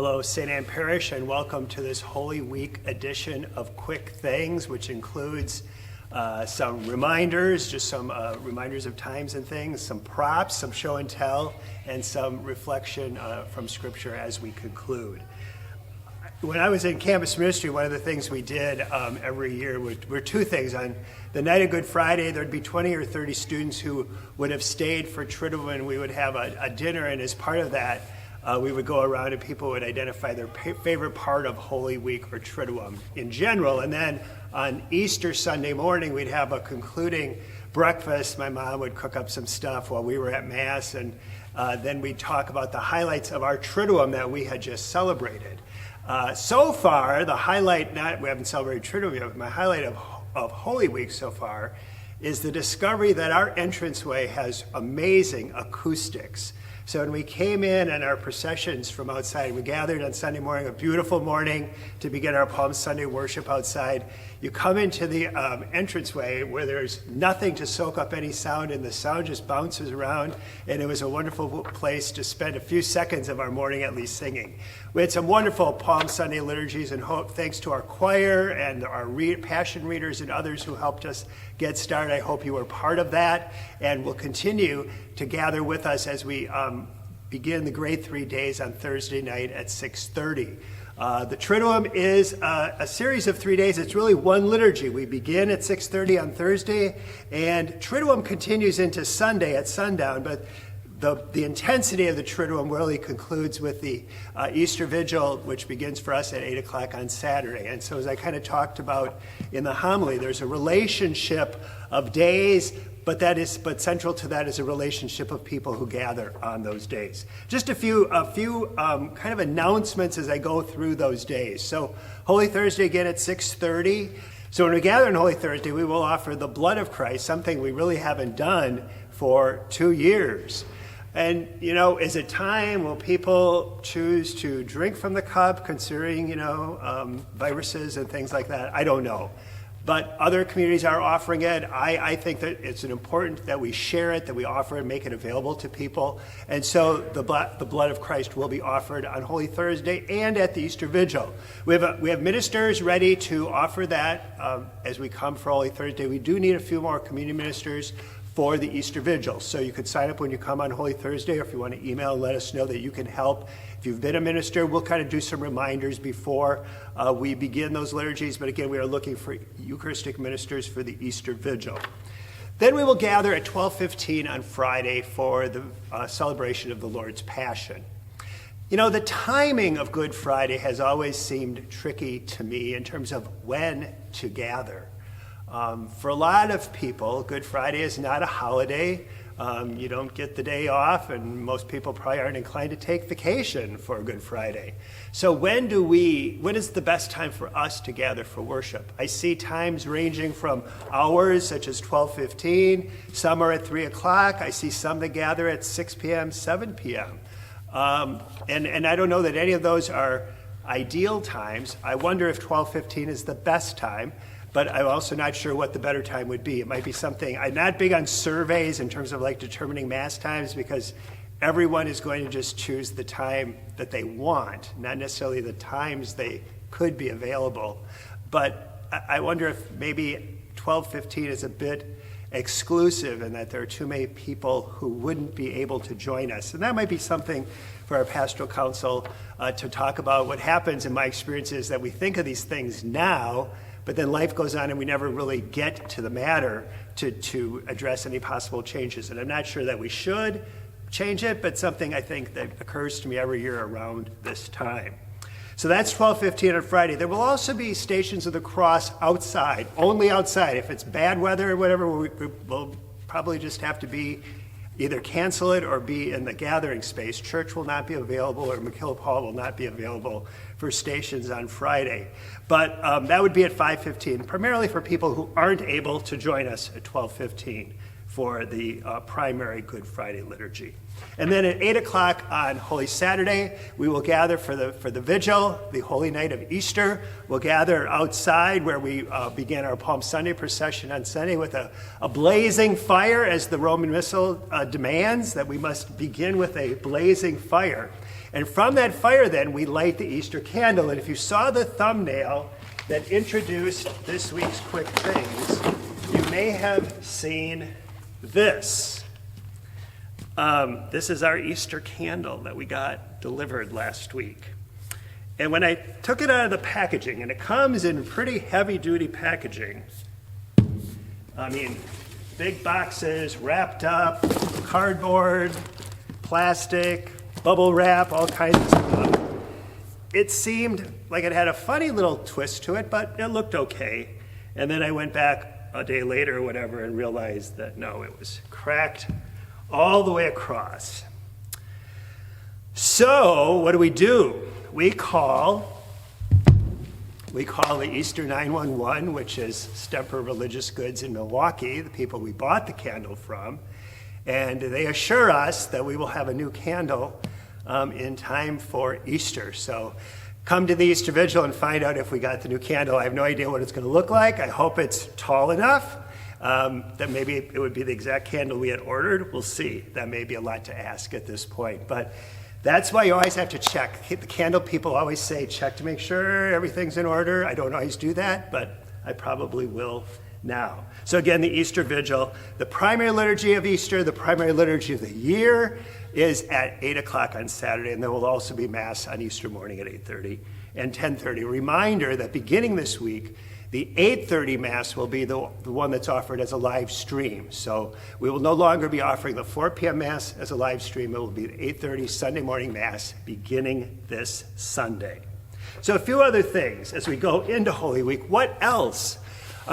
Hello, St. Anne Parish, and welcome to this Holy Week edition of Quick Things, which includes some reminders, just some reminders of times and things, some props, some show and tell, and some reflection from Scripture as we conclude. When I was in campus ministry, one of the things we did every year were two things. On the night of Good Friday, there'd be 20 or 30 students who would have stayed for Triduum, and we would have a dinner, and as part of that, we would go around and people would identify their favorite part of Holy Week or Triduum in general. And then on Easter Sunday morning, we'd have a concluding breakfast. My mom would cook up some stuff while we were at Mass, and then we'd talk about the highlights of our Triduum that we had just celebrated. So far, the highlight, we haven't celebrated Triduum yet, but my highlight of Holy Week so far is the discovery that our entranceway has amazing acoustics. So when we came in on our processions from outside, we gathered on Sunday morning, a beautiful morning to begin our Palm Sunday worship outside. You come into the entranceway where there's nothing to soak up any sound, and the sound just bounces around, and it was a wonderful place to spend a few seconds of our morning at least singing. We had some wonderful Palm Sunday liturgies, and thanks to our choir and our Passion readers and others who helped us get started. I hope you were part of that, and will continue to gather with us as we begin the Great 3 Days on Thursday night at 6:30. The Triduum is a series of 3 days. It's really one liturgy. We begin at 6:30 on Thursday, and Triduum continues into Sunday at sundown, but the intensity of the Triduum really concludes with the Easter Vigil, which begins for us at 8 o'clock on Saturday. And so as I kind of talked about in the homily, there's a relationship of days, but central to that is a relationship of people who gather on those days. Just a few kind of announcements as I go through those days. So Holy Thursday again at 6:30. So when we gather on Holy Thursday, we will offer the blood of Christ, something we really haven't done for 2 years. And, is it time? Will people choose to drink from the cup, considering, viruses and things like that? I don't know. But other communities are offering it. I think that it's important that we share it, that we offer it, make it available to people. And so the blood of Christ will be offered on Holy Thursday and at the Easter Vigil. We have ministers ready to offer that as we come for Holy Thursday. We do need a few more community ministers for the Easter Vigil. So you could sign up when you come on Holy Thursday, or if you want to email and let us know that you can help. If you've been a minister, we'll kind of do some reminders before we begin those liturgies. But again, we are looking for Eucharistic ministers for the Easter Vigil. Then we will gather at 12:15 on Friday for the celebration of the Lord's Passion. The timing of Good Friday has always seemed tricky to me in terms of when to gather. For a lot of people, Good Friday is not a holiday. You don't get the day off, and most people probably aren't inclined to take vacation for Good Friday. So when is the best time for us to gather for worship? I see times ranging from hours, such as 12:15. Some are at 3 o'clock. I see some that gather at 6 p.m., 7 p.m. And I don't know that any of those are ideal times. I wonder if 12:15 is the best time. But I'm also not sure what the better time would be. It might be something, I'm not big on surveys in terms of determining Mass times, because everyone is going to just choose the time that they want, not necessarily the times they could be available. But I wonder if maybe 12:15 is a bit exclusive and that there are too many people who wouldn't be able to join us. And that might be something for our pastoral council to talk about. What happens in my experience is that we think of these things now, but then life goes on and we never really get to the matter to address any possible changes. And I'm not sure that we should change it, but something I think that occurs to me every year around this time. So that's 12:15 on Friday. There will also be Stations of the Cross outside, only outside. If it's bad weather or whatever, we'll probably just have to either cancel it or be in the gathering space. Church will not be available, or McKillop Hall will not be available for stations on Friday. But that would be at 5:15, primarily for people who aren't able to join us at 12:15 for the primary Good Friday liturgy. And then at 8 o'clock on Holy Saturday, we will gather for the vigil, the Holy Night of Easter. We'll gather outside where we began our Palm Sunday procession on Sunday with a blazing fire, as the Roman Missal demands that we must begin with a blazing fire. And from that fire, then, we light the Easter candle. And if you saw the thumbnail that introduced this week's Quick Things, you may have seen this. This is our Easter candle that we got delivered last week. And when I took it out of the packaging, and it comes in pretty heavy-duty packaging, I mean, big boxes, wrapped up, cardboard, plastic, bubble wrap, all kinds of stuff. It seemed like it had a funny little twist to it, but it looked okay. And then I went back a day later or whatever and realized that no, it was cracked all the way across. So what do? We call the Easter 911, which is Stemper Religious Goods in Milwaukee, the people we bought the candle from, and they assure us that we will have a new candle in time for Easter. So come to the Easter Vigil and find out if we got the new candle. I have no idea what it's going to look like. I hope it's tall enough that maybe it would be the exact candle we had ordered. We'll see. That may be a lot to ask at this point. But that's why you always have to check. The candle people always say check to make sure everything's in order. I don't always do that, but I probably will now. So again, the Easter Vigil, the primary liturgy of Easter, the primary liturgy of the year, is at 8 o'clock on Saturday, and there will also be Mass on Easter morning at 8:30 and 10:30. Reminder that beginning this week, the 8:30 Mass will be the one that's offered as a live stream. So we will no longer be offering the 4 p.m. Mass as a live stream. It will be the 8:30 Sunday morning Mass beginning this Sunday. So a few other things as we go into Holy Week. What else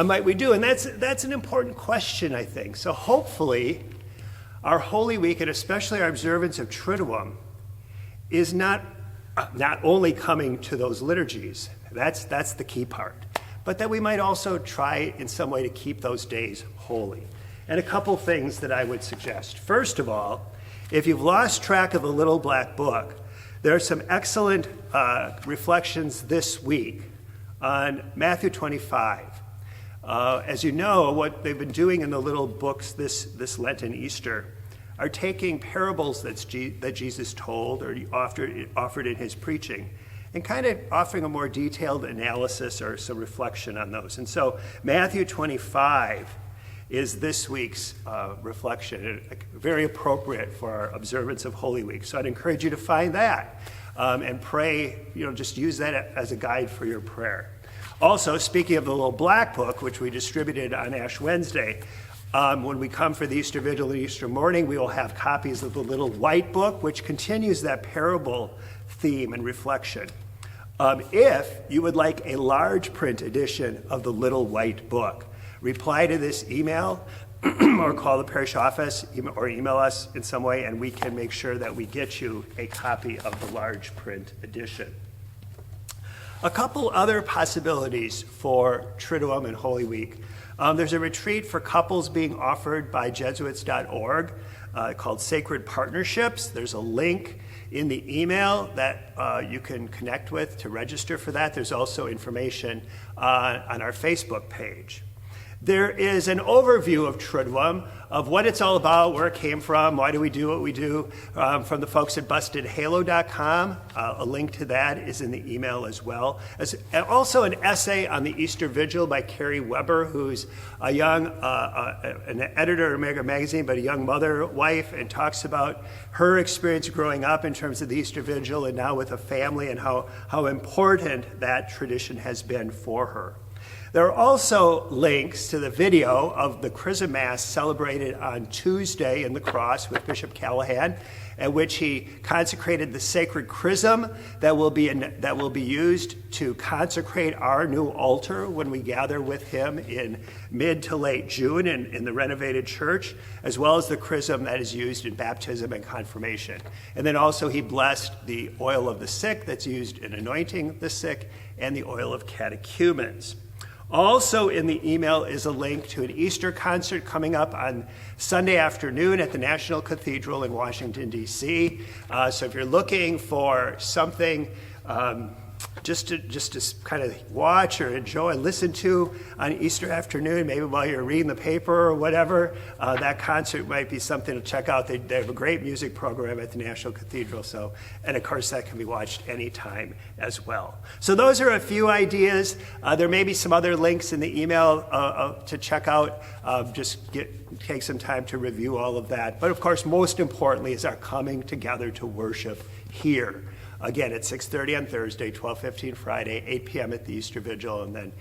might we do? And that's an important question, I think. So hopefully our Holy Week, and especially our observance of Triduum, is not only coming to those liturgies. That's the key part. But that we might also try in some way to keep those days holy. And a couple things that I would suggest. First of all, if you've lost track of the Little Black Book, there are some excellent reflections this week on Matthew 25. As you know, what they've been doing in the little books this Lenten Easter are taking parables that Jesus told or offered in his preaching and kind of offering a more detailed analysis or some reflection on those. And so Matthew 25 is this week's reflection, very appropriate for our observance of Holy Week. So I'd encourage you to find that and pray, just use that as a guide for your prayer. Also, speaking of the Little Black Book, which we distributed on Ash Wednesday, when we come for the Easter Vigil and Easter morning, we will have copies of the Little White Book, which continues that parable theme and reflection. If you would like a large print edition of the Little White Book, reply to this email or call the parish office or email us in some way, and we can make sure that we get you a copy of the large print edition. A couple other possibilities for Triduum and Holy Week. There's a retreat for couples being offered by Jesuits.org called Sacred Partnerships. There's a link in the email that you can connect with to register for that. There's also information on our Facebook page. There is an overview of Triduum, of what it's all about, where it came from, why do we do what we do, from the folks at BustedHalo.com. A link to that is in the email as well. And also an essay on the Easter Vigil by Carrie Weber, who's a young, an editor of Mega Magazine, but a young mother, wife, and talks about her experience growing up in terms of the Easter Vigil and now with a family and how important that tradition has been for her. There are also links to the video of the Chrism Mass celebrated on Tuesday in the Cross with Bishop Callahan, at which he consecrated the sacred chrism that will be used to consecrate our new altar when we gather with him in mid to late June in the renovated church, as well as the chrism that is used in baptism and confirmation. And then also he blessed the oil of the sick that's used in anointing the sick and the oil of catechumens. Also in the email is a link to an Easter concert coming up on Sunday afternoon at the National Cathedral in Washington, D.C. So if you're looking for something just to kind of watch or enjoy, listen to on Easter afternoon, maybe while you're reading the paper or whatever, that concert might be something to check out. They have a great music program at the National Cathedral, and of course that can be watched anytime as well. So those are a few ideas. There may be some other links in the email to check out. Take some time to review all of that. But of course, most importantly is our coming together to worship here. Again, at 6:30 on Thursday, 12:15 Friday, 8 p.m. at the Easter Vigil, and then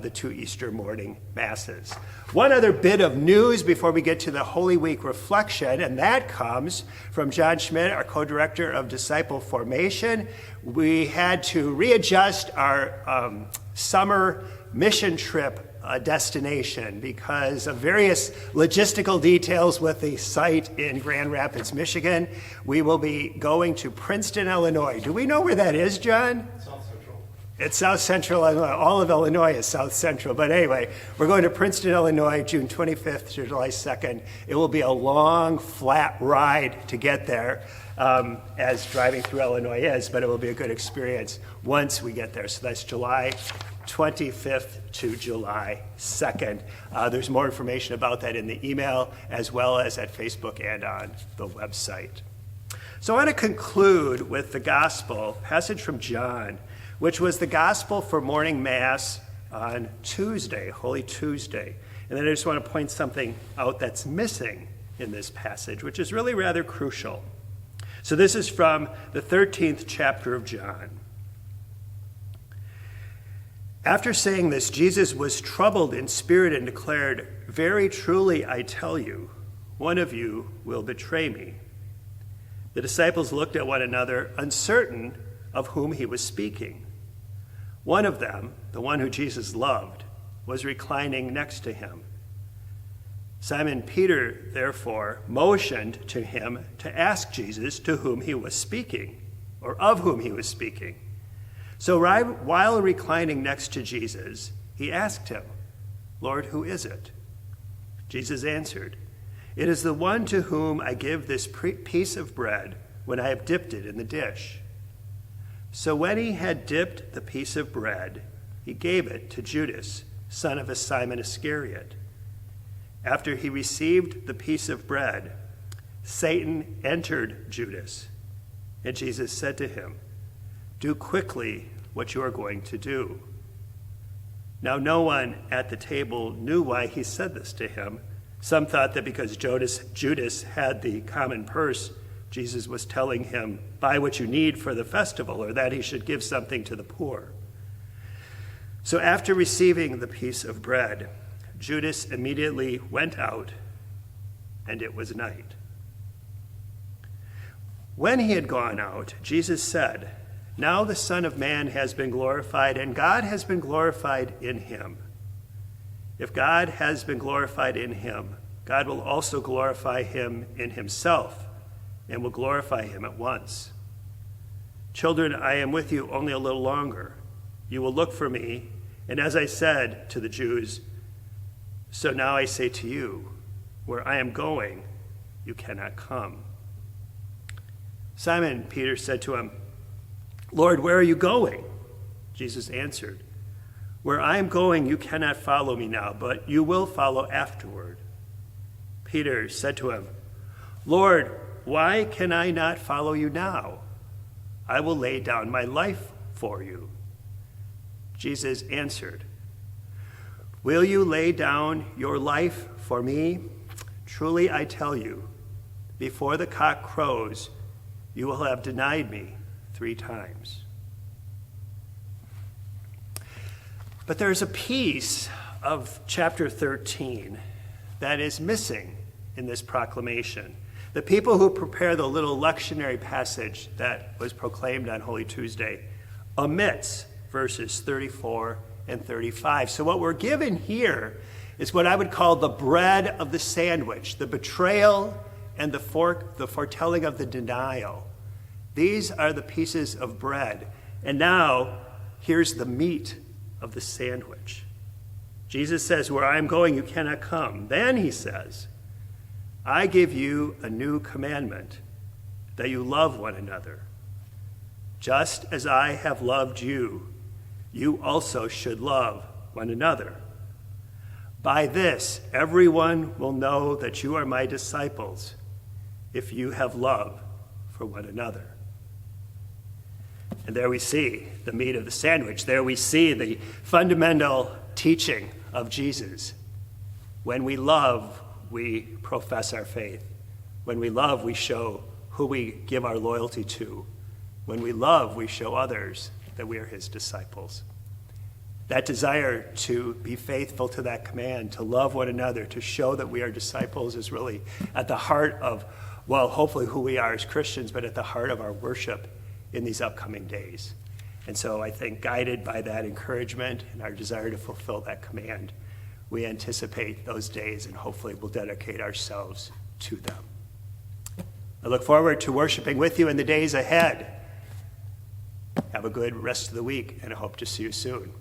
the 2 Easter morning masses. One other bit of news before we get to the Holy Week reflection, and that comes from John Schmidt, our co-director of Disciple Formation. We had to readjust our summer mission trip destination because of various logistical details with the site in Grand Rapids, Michigan. We will be going to Princeton, Illinois. Do we know where that is, John? South Central. It's South Central Illinois. All of Illinois is South Central. But anyway, we're going to Princeton, Illinois, June 25th to July 2nd. It will be a long, flat ride to get there, as driving through Illinois is, but it will be a good experience once we get there. So that's July 25th to July 2nd. There's more information about that in the email as well as at Facebook and on the website. So I want to conclude with the gospel passage from John, which was the gospel for morning mass on Tuesday, Holy Tuesday. And then I just want to point something out that's missing in this passage, which is really rather crucial. So this is from the 13th chapter of John. After saying this, Jesus was troubled in spirit and declared, "Very truly I tell you, one of you will betray me." The disciples looked at one another, uncertain of whom he was speaking. One of them, the one who Jesus loved, was reclining next to him. Simon Peter, therefore, motioned to him to ask Jesus to whom he was speaking, or of whom he was speaking. So while reclining next to Jesus, he asked him, "Lord, who is it?" Jesus answered, "It is the one to whom I give this piece of bread when I have dipped it in the dish." So when he had dipped the piece of bread, he gave it to Judas, son of Simon Iscariot. After he received the piece of bread, Satan entered Judas, and Jesus said to him, "Do quickly what you are going to do." Now no one at the table knew why he said this to him. Some thought that because Judas had the common purse, Jesus was telling him, "Buy what you need for the festival," or that he should give something to the poor. So after receiving the piece of bread, Judas immediately went out, and it was night. When he had gone out, Jesus said, "Now the Son of Man has been glorified, and God has been glorified in him. If God has been glorified in him, God will also glorify him in himself, and will glorify him at once. Children, I am with you only a little longer. You will look for me, and as I said to the Jews, so now I say to you, where I am going, you cannot come." Simon Peter said to him, "Lord, where are you going?" Jesus answered, "Where I am going, you cannot follow me now, but you will follow afterward." Peter said to him, "Lord, why can I not follow you now? I will lay down my life for you." Jesus answered, "Will you lay down your life for me? Truly I tell you, before the cock crows, you will have denied me 3 times. But there's a piece of chapter 13 that is missing in this proclamation. The people who prepare the little lectionary passage that was proclaimed on Holy Tuesday omits verses 34 and 35. So what we're given here is what I would call the bread of the sandwich, the betrayal and the foretelling of the denial. These are the pieces of bread. And now, here's the meat of the sandwich. Jesus says, where I am going, you cannot come. Then he says, I give you a new commandment, that you love one another. Just as I have loved you, you also should love one another. By this, everyone will know that you are my disciples, if you have love for one another. And there we see the meat of the sandwich. There we see the fundamental teaching of Jesus. When we love, we profess our faith. When we love, we show who we give our loyalty to. When we love, we show others that we are his disciples. That desire to be faithful to that command, to love one another, to show that we are disciples is really at the heart of, well, hopefully who we are as Christians, but at the heart of our worship in these upcoming days. And so I think guided by that encouragement and our desire to fulfill that command, we anticipate those days and hopefully will dedicate ourselves to them. I look forward to worshiping with you in the days ahead. Have a good rest of the week, and I hope to see you soon.